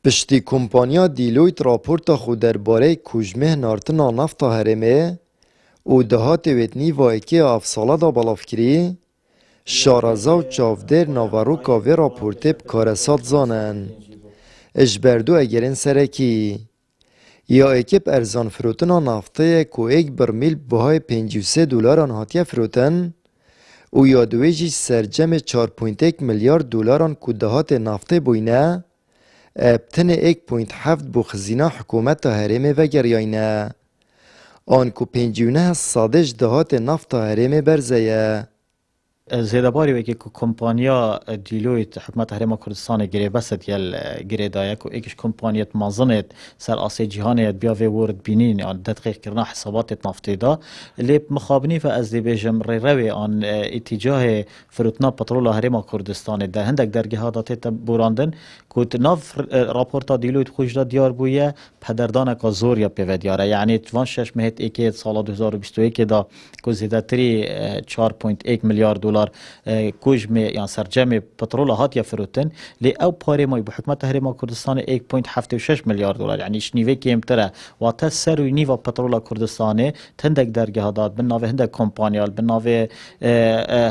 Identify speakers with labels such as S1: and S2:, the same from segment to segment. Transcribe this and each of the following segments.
S1: پشتی کمپانیا دیلویت راپورت خود درباره کوژمه نارتنا نفتا هرمه و دهات ویتنی و اکی افساله دا بلاف کری، شارزا و چافدر ناوروکا و راپورته بکارسات زانن. اجبردو اگرین سرکی. یا اکیب ارزان فروتنا نفته که ایک برمیل بهای $53 هاتیه فروتن و یا دویجی سرجم 4.1 میلیارد دلاران که دهات نفته بوینه ابتن 1.7 بو خزینه حکومت هرمه و گریاینه. آن که 59 سادش دهات نفت هرمه برزیه.
S2: زیاده باری وکی که کمپانیا دیلویت حکومت حرم کردستان گره بست یل گره دایه که ایکش کمپانیت مازنت سر آسی جهانیت بیا و ورد بینین آن تدقیق کردن حسابات نفتی دا لیب مخابنی و از دی بیجم روی آن اتجاه فروتنا پترول حرم کردستان ده هندک درگه ها داتیت براندن که ناف راپورتا دیلویت خوش دا دیار بویه پدردان که زور یا پیوه دیاره یعنی 26 مهت ایکی سال 2021 دا که زیده تری 4.1 میلیارد دلار کوژمه یان سرجم پترول هات فروتن لی او پاره مای به حکومت هرم کردستان 1.76 میلیارد دلار یعنی شنیوه کمتره و تا سروی نیو پترول کردستان تندک درگه داد به ناو هندک کمپانیال به ناو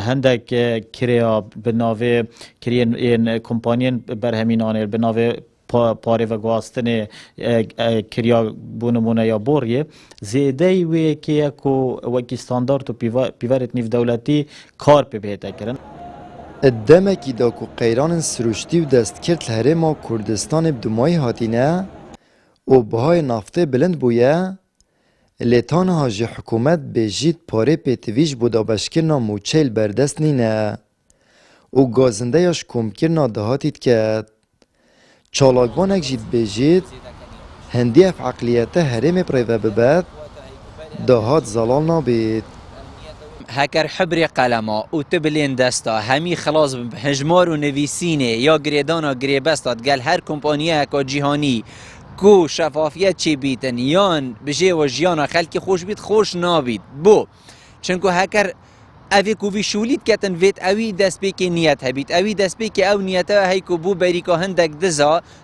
S2: هندک کریا به ناو کرین کمپانیان برهمینانه به ناو پاره و گواستن کریا بونمونه یا بوریه زیده وی که وکی استاندارد و پیورت نیف دولتی کار پی بهده کرن
S1: ادامه دا که قیران سروشتی و دست کرد هرم کردستان بدمایی هاتینه و بهای نفته بلند بویه لیتان هاجی حکومت بیجید پاره پیتویش بودا بشکرنا موچیل بردست نینه و گازنده یاش کمکرنا دهاتید کرد. چالاکبانک جید بیجید هندی اف عقلیته هرم پریوه ببد دهات زلال نابید.
S3: هکر حبر قلما و تبلین دستا همی خلاص هجمار و نویسینه یا گریدانا گریبستاد گل هر کمپانیه که جهانی کو شفافیت چی بیتن یان بجه و جیانا خلکی خوش بید خوش نابید بو چنکو هکر اوی کو وی شولید کتن ویت اوی دست پیک نیت هبید اوی دست پیک او نیت هی کو بو بریکا هندک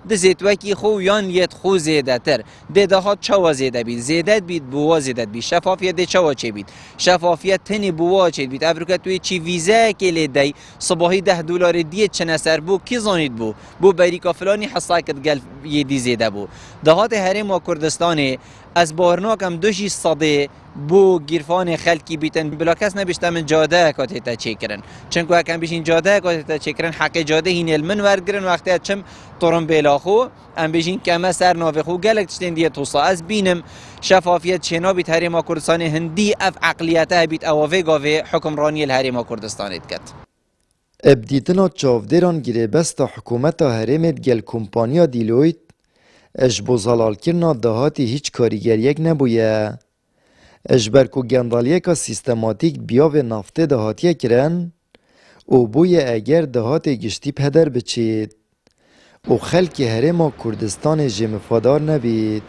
S3: دزیت وکی خو یان لیت خو زیده تر ده ها چوا زیده بید زیدت بید بوا زیدت بید شفافیت ده چوا چه بید شفافیت تنی بوا چه بید افریقا توی چی ویزا کلی دی صباحی $10 دیت چنه سر بو کی زانید بو بریکا فلانی حساکت گل یه دی زیده بو دهات هرم کردستان از بارناکم دوشی صده بو گیرفان خلکی بیتن بلا کس نبیشتم من جاده کاتی تا چه کرن چنکو هکم بیشین جاده کاتی تا چه کرن حق جاده هین المن ورگرن وقتی چم طرم بیلاخو ام بیشین کمه سر نافخو گلک تشتین دیه توصا از بینم شفافیت چنا بیت هرم کردستان هندی اف عقلیته بیت اوافه گاوه حکمرانی الهرم کردستان کت
S1: ابدیتنا چافدران گیره بست حکومت هرمت گل کمپانیا دیلویت اش بزلال کرنا دهاتی هیچ کاریگریک نبویه. اجبر کو گندالیه که سیستماتیک بیا و نفته دهاتیه کرن او بوی اگر دهاتی گشتی پدر بچید او خلک هرم کردستان جمفادار نبید.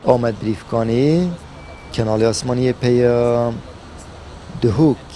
S1: آمد بریفکانی کنال آسمانی پیام دهوک